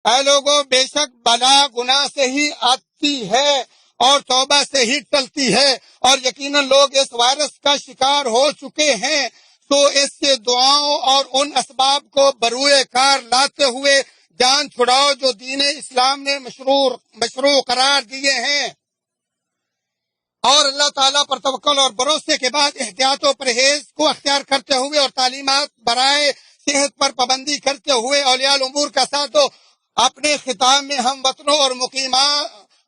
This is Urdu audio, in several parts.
اے لوگوں، بے شک بلا گناہ سے ہی آتی ہے اور توبہ سے ہی ٹلتی ہے، اور یقیناً لوگ اس وائرس کا شکار ہو چکے ہیں، تو اس سے دعاؤں اور ان اسباب کو بروئے کار لاتے ہوئے جان چھڑاؤ جو دین اسلام نے مشروع قرار دیے ہیں، اور اللہ تعالیٰ پر توکل اور بھروسے کے بعد احتیاط و پرہیز کو اختیار کرتے ہوئے اور تعلیمات برائے صحت پر پابندی کرتے ہوئے اولیاء الامور کا ساتھ دو۔ اپنے خطاب میں ہم وطنوں اور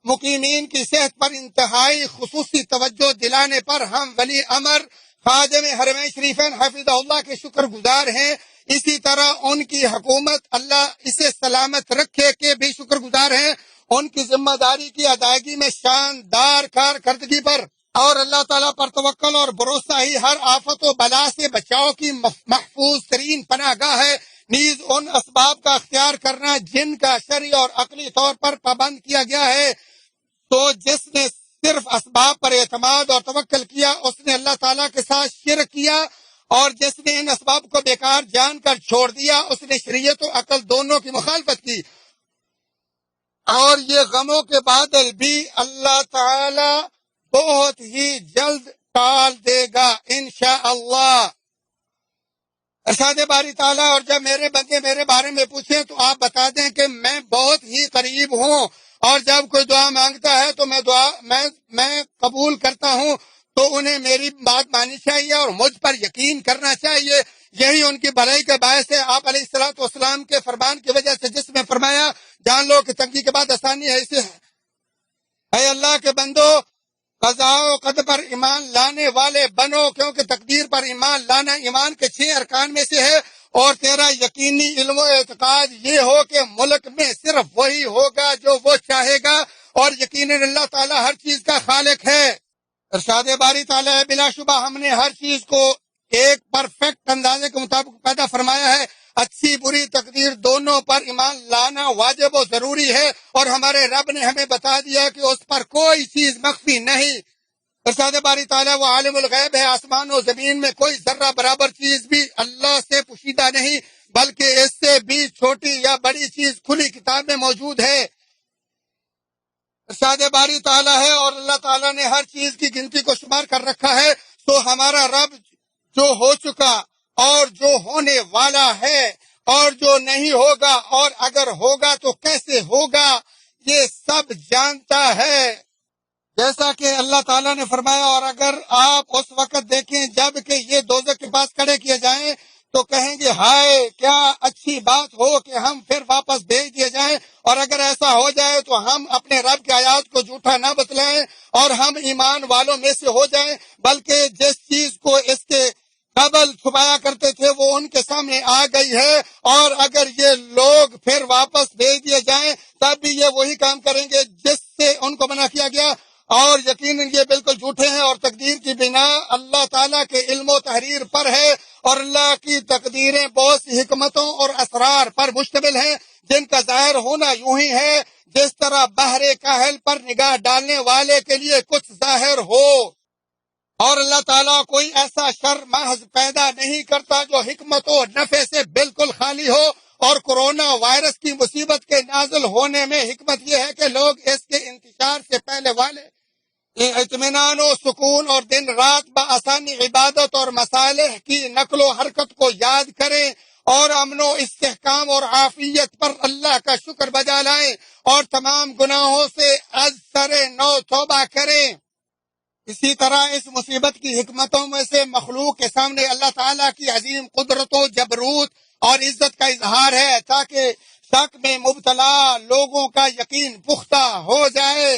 مقیمین کی صحت پر انتہائی خصوصی توجہ دلانے پر ہم ولی امر خادم حرمین شریفین حفظہ اللہ کے شکر گزار ہیں، اسی طرح ان کی حکومت اللہ اسے سلامت رکھے کے بھی شکر گزار ہیں، ان کی ذمہ داری کی ادائیگی میں شاندار کارکردگی پر، اور اللہ تعالیٰ پر توکل اور بھروسہ ہی ہر آفت و بلا سے بچاؤ کی محفوظ ترین پناہ گاہ ہے۔ نیز ان اسباب کا اختیار کرنا جن کا شرعی اور عقلی طور پر پابند کیا گیا ہے، تو جس نے صرف اسباب پر اعتماد اور توکل کیا اس نے اللہ تعالیٰ کے ساتھ شرک کیا، اور جس نے ان اسباب کو بیکار جان کر چھوڑ دیا اس نے شریعت و عقل دونوں کی مخالفت کی، اور یہ غموں کے بادل بھی اللہ تعالی بہت ہی جلد ٹال دے گا انشاءاللہ۔ ارشاد باری تعالیٰ، اور جب میرے بندے میرے بارے میں پوچھیں تو آپ بتا دیں کہ میں بہت ہی قریب ہوں، اور جب کوئی دعا مانگتا ہے تو میں قبول کرتا ہوں، تو انہیں میری بات ماننی چاہیے اور مجھ پر یقین کرنا چاہیے، یہی ان کی بھلائی کا باعث ہے۔ آپ علیہ الصلوۃ والسلام کے فرمان کی وجہ سے جس میں فرمایا جان لو کہ تنگی کے بعد آسانی ہے، اسے اے اللہ کے بندو قضاء و قدر پر ایمان لانے والے بنو، کیونکہ تقدیر پر ایمان لانا ایمان کے 6 ارکان میں سے ہے، اور تیرا یقینی علم و اعتقاد یہ ہو کہ ملک میں صرف وہی ہوگا جو وہ چاہے گا، اور یقیناً اللہ تعالیٰ ہر چیز کا خالق ہے۔ ارشاد باری تعالیٰ ہے، بلا شبہ ہم نے ہر چیز کو ایک پرفیکٹ اندازے کے مطابق پیدا فرمایا ہے، اچھی بری تقدیر دونوں پر ایمان لانا واجب و ضروری ہے، اور ہمارے رب نے ہمیں بتا دیا کہ اس پر کوئی چیز مخفی نہیں۔ ارشاد باری تعالیٰ، وہ عالم الغیب ہے، آسمان و زمین میں کوئی ذرہ برابر چیز بھی اللہ سے پوشیدہ نہیں، بلکہ اس سے بھی چھوٹی یا بڑی چیز کھلی کتاب میں موجود ہے۔ ارشاد باری تعالیٰ ہے، اور اللہ تعالیٰ نے ہر چیز کی گنتی کو شمار کر رکھا ہے، تو ہمارا رب جو ہو چکا اور جو ہونے والا ہے اور جو نہیں ہوگا اور اگر ہوگا تو کیسے ہوگا یہ سب جانتا ہے۔ جیسا کہ اللہ تعالیٰ نے فرمایا، اور اگر آپ اس وقت دیکھیں جب کہ یہ دوزخ کے پاس کھڑے کیے جائیں تو کہیں گے ہائے کیا اچھی بات ہو کہ ہم پھر واپس بھیج دیے جائیں، اور اگر ایسا ہو جائے تو ہم اپنے رب کی آیات کو جھوٹا نہ بتلائیں اور ہم ایمان والوں میں سے ہو جائیں، بلکہ جس چیز کو اس کے قبل چھپایا کرتے تھے وہ ان کے سامنے آ گئی ہے، اور اگر یہ لوگ پھر واپس بھیج دیے جائیں تب بھی یہ وہی کام کریں گے جس سے ان کو منع کیا گیا، اور یقیناً یہ بالکل جھوٹے ہیں، اور تقدیر کی بنا اللہ تعالیٰ کے علم و تحریر پر ہے، اور اللہ کی تقدیریں بہت سی حکمتوں اور اسرار پر مشتمل ہیں جن کا ظاہر ہونا یوں ہی ہے جس طرح بحر کاہل پر نگاہ ڈالنے والے کے لیے کچھ ظاہر ہو، اور اللہ تعالیٰ کوئی ایسا شر محض پیدا نہیں کرتا جو حکمت و نفع سے بالکل خالی ہو، اور کورونا وائرس کی مصیبت کے نازل ہونے میں حکمت یہ ہے کہ لوگ اس کے انتشار سے پہلے والے اطمینان و سکون اور دن رات بآسانی عبادت اور مصالح کی نقل و حرکت کو یاد کریں، اور امن و استحکام اور عافیت پر اللہ کا شکر بجا لائیں، اور تمام گناہوں سے از سر نو توبہ کریں۔ اسی طرح اس مصیبت کی حکمتوں میں سے مخلوق کے سامنے اللہ تعالیٰ کی عظیم قدرت و جبروت اور عزت کا اظہار ہے، تاکہ شک میں مبتلا لوگوں کا یقین پختہ ہو جائے۔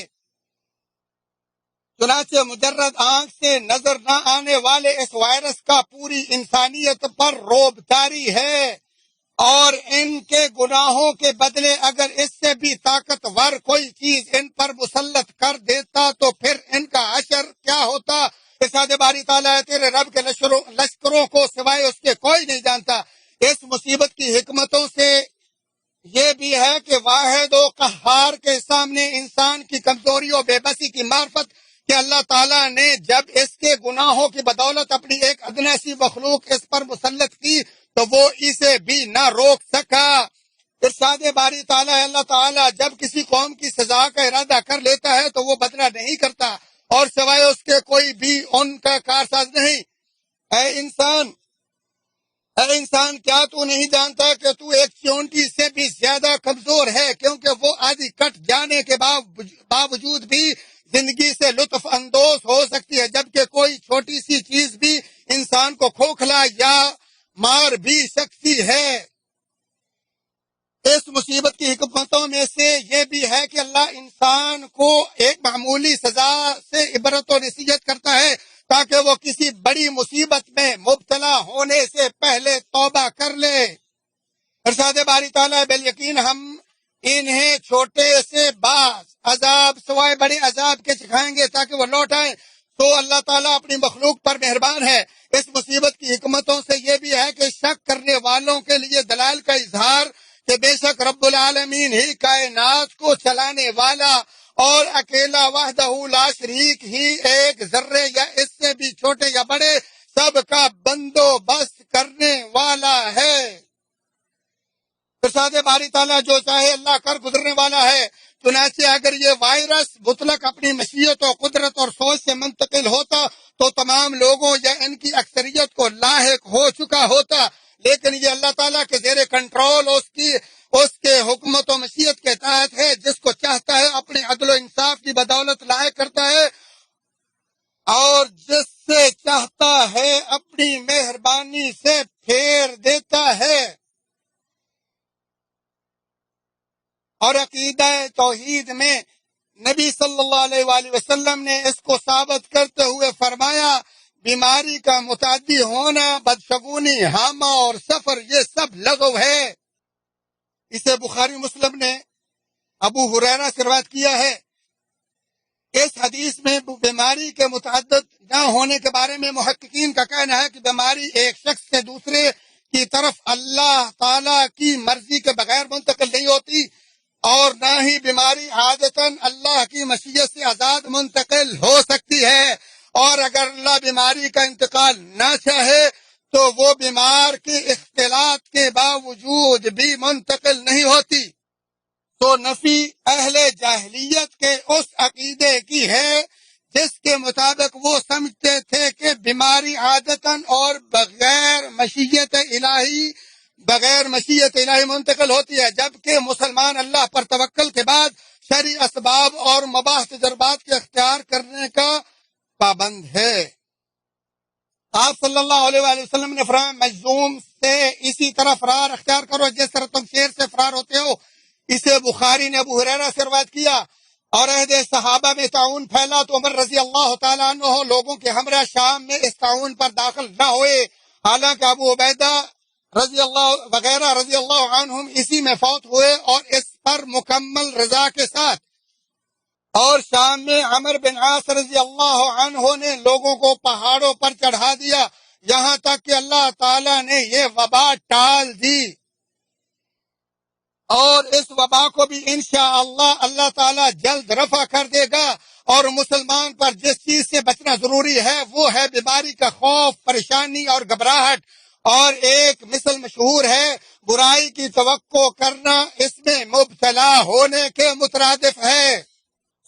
چنانچہ مجرد آنکھ سے نظر نہ آنے والے اس وائرس کا پوری انسانیت پر رعب طاری ہے، اور ان کے گناہوں کے بدلے اگر اس سے بھی طاقتور کوئی چیز ان پر مسلط کر دیتا تو پھر ان کا حشر کیا ہوتا۔ ارشاد باری تعالیٰ ہے، تیرے رب کے لشکروں کو سوائے اس کے کوئی نہیں جانتا۔ اس مصیبت کی حکمتوں سے یہ بھی ہے کہ واحد و قہار کے سامنے انسان کی کمزوری و بے بسی کی معرفت کہ اللہ تعالیٰ نے جب اس کے گناہوں کی بدولت اپنی ایک ادنیسی مخلوق اس پر مسلط کی تو وہ اسے بھی نہ روک سکا۔ ارشاد باری تعالیٰ ہے، اللہ تعالیٰ جب کسی قوم کی سزا کا ارادہ کر لیتا ہے تو وہ بدلہ نہیں کرتا اور سوائے اس کے کوئی بھی ان کا کارساز نہیں۔ اے انسان کیا تو نہیں جانتا کہ تو ایک چونٹی سے بھی زیادہ کمزور ہے، کیونکہ وہ آدھی کٹ جانے کے باوجود بھی زندگی سے لطف اندوز ہو سکتی ہے، جبکہ کوئی چھوٹی سی چیز بھی انسان کو کھوکھلا یا مار بھی سکتی ہے۔ اس مصیبت کی حکمتوں میں سے یہ بھی ہے کہ اللہ انسان کو ایک معمولی سزا سے عبرت و نصیحت کرتا ہے تاکہ وہ کسی بڑی مصیبت میں مبتلا ہونے سے پہلے توبہ کر لے۔ ارشاد باری تعالیٰ بالیقین ہم انہیں چھوٹے سے بعض عذاب سوائے بڑے عذاب کے چکھائیں گے تاکہ وہ لوٹ آئیں۔ تو اللہ تعالیٰ اپنی مخلوق پر مہربان ہے۔ اس مصیبت کی حکمتوں سے یہ بھی ہے کہ شک کرنے والوں کے لیے دلائل کا اظہار کہ بے شک رب العالمین ہی کائنات کو چلانے والا اور اکیلا وحدہ لا شریک ہی ایک ذرے یا اس سے بھی چھوٹے یا بڑے سب کا بندوبست کرنے والا ہے۔ ارشاد باری تعالیٰ جو چاہے اللہ کر گزرنے والا ہے۔ چنانچہ اگر یہ وائرس مطلق اپنی مشیت و قدرت اور سوچ سے منتقل ہوتا تو تمام لوگوں یا ان کی اکثریت کو لاحق ہو چکا ہوتا، لیکن یہ اللہ تعالیٰ کے زیر کنٹرول اس کے حکمت و مشیت کے تحت ہے۔ جس کو چاہتا ہے اپنے عدل و انصاف کی بدولت لاحق کرتا ہے اور جس سے چاہتا ہے اپنی مہربانی سے پھیر دیتا ہے۔ اور عقیدہ توحید میں نبی صلی اللہ علیہ وآلہ وسلم نے اس کو ثابت کرتے ہوئے فرمایا، بیماری کا متعدی ہونا، بدشگونی، ہامہ اور سفر یہ سب لغو ہے۔ اسے بخاری مسلم نے ابو ہریرہ سے روایت کیا ہے۔ اس حدیث میں بیماری کے متعدد نہ ہونے کے بارے میں محققین کا کہنا ہے کہ بیماری ایک شخص سے دوسرے کی طرف اللہ تعالی کی مرضی کے بغیر منتقل نہیں ہوتی، اور نہ ہی بیماری عادتاً اللہ کی مشیت سے آزاد منتقل ہو سکتی ہے، اور اگر اللہ بیماری کا انتقال نہ چاہے تو وہ بیمار کے اختلاط کے باوجود بھی منتقل نہیں ہوتی۔ تو نفی اہل جاہلیت کے اس عقیدے کی ہے جس کے مطابق وہ سمجھتے تھے کہ بیماری عادتاً اور بغیر مشیت الہی منتقل ہوتی ہے، جبکہ مسلمان اللہ پر توکل کے بعد شرعی اسباب اور مباح تجربات کے اختیار کرنے کا پابند ہے۔ آپ صلی اللہ علیہ وآلہ وسلم نے فرمایا، مجذوم سے اسی طرح فرار اختیار کرو جس طرح تم شیر سے فرار ہوتے ہو۔ اسے بخاری نے ابو ہریرہ سے روایت کیا۔ اور عہد صحابہ میں طاعون پھیلا تو عمر رضی اللہ تعالیٰ عنہ لوگوں کے ہمراہ شام میں اس طاعون پر داخل نہ ہوئے، حالانکہ ابو عبیدہ رضی اللہ عنہم اسی میں فوت ہوئے اور اس پر مکمل رضا کے ساتھ۔ اور شام میں عمر بن عاص رضی اللہ عنہ نے لوگوں کو پہاڑوں پر چڑھا دیا، یہاں تک کہ اللہ تعالیٰ نے یہ وبا ٹال دی، اور اس وبا کو بھی انشاءاللہ اللہ تعالیٰ جلد رفع کر دے گا۔ اور مسلمان پر جس چیز سے بچنا ضروری ہے وہ ہے بیماری کا خوف، پریشانی اور گھبراہٹ، اور ایک مثل مشہور ہے، برائی کی توقع کرنا اس میں مبتلا ہونے کے مترادف ہے۔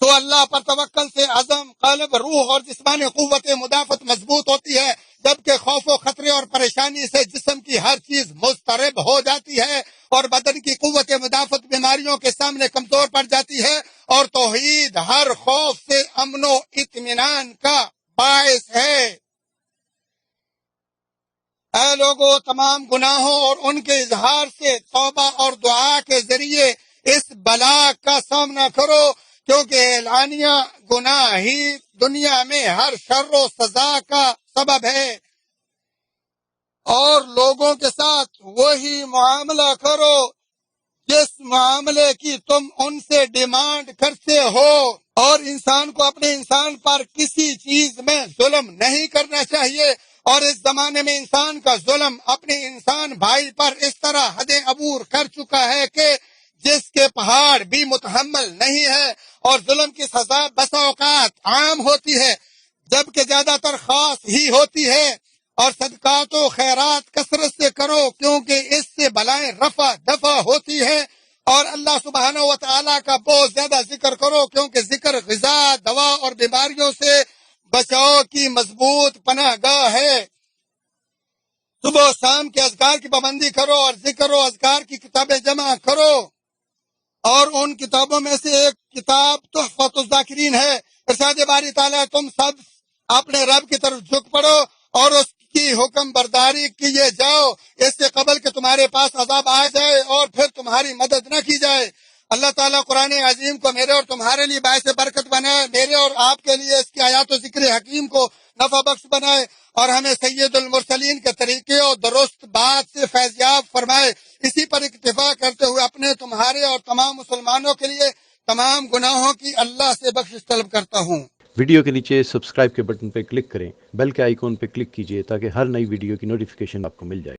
تو اللہ پر توکل سے عزم، قلب، روح اور جسمانی قوت مدافعت مضبوط ہوتی ہے، جبکہ خوف و خطرے اور پریشانی سے جسم کی ہر چیز مضطرب ہو جاتی ہے اور بدن کی قوت مدافعت بیماریوں کے سامنے کمزور پڑ جاتی ہے، اور توحید ہر خوف سے امن و اطمینان کا باعث ہے۔ اے لوگو، تمام گناہوں اور ان کے اظہار سے توبہ اور دعا کے ذریعے اس بلا کا سامنا کرو، کیونکہ اعلانیہ گناہ ہی دنیا میں ہر شر و سزا کا سبب ہے، اور لوگوں کے ساتھ وہی معاملہ کرو جس معاملے کی تم ان سے ڈیمانڈ کرتے ہو، اور انسان کو اپنے انسان پر کسی چیز میں ظلم نہیں کرنا چاہیے۔ اور اس زمانے میں انسان کا ظلم اپنے انسان بھائی پر اس طرح حد عبور کر چکا ہے کہ جس کے پہاڑ بھی متحمل نہیں ہے، اور ظلم کی سزا بسا اوقات عام ہوتی ہے جبکہ زیادہ تر خاص ہی ہوتی ہے۔ اور صدقات و خیرات کثرت سے کرو، کیونکہ اس سے بلائیں رفع دفع ہوتی ہے، اور اللہ سبحانہ و تعالیٰ کا بہت زیادہ ذکر کرو، کیونکہ ذکر غذا، دوا اور بیماریوں سے بچاؤ کی مضبوط پناہ گاہ ہے۔ صبح و شام کے اذکار کی پابندی کرو اور ذکر و اذکار کی کتابیں جمع کرو، اور ان کتابوں میں سے ایک کتاب تحفۃ الذاکرین ہے۔ ارشاد باری تعالیٰ تم سب اپنے رب کی طرف جھک پڑو اور اس کی حکم برداری کیے جاؤ، اس سے قبل کہ تمہارے پاس عذاب آ جائے اور پھر تمہاری مدد نہ کی جائے۔ اللہ تعالیٰ قرآن عظیم کو میرے اور تمہارے لیے باعث برکت بنائے، میرے اور آپ کے لیے اس کی آیات و ذکر حکیم کو نفع بخش بنائے، اور ہمیں سید المرسلین کے طریقے اور درست بات سے فیضیاب فرمائے۔ اسی پر اکتفا کرتے ہوئے اپنے، تمہارے اور تمام مسلمانوں کے لیے تمام گناہوں کی اللہ سے بخشش طلب کرتا ہوں۔ ویڈیو کے نیچے سبسکرائب کے بٹن پہ کلک کریں، بیل کے آئیکن پہ کلک کیجئے تاکہ ہر نئی ویڈیو کی نوٹیفیکیشن آپ کو مل جائے۔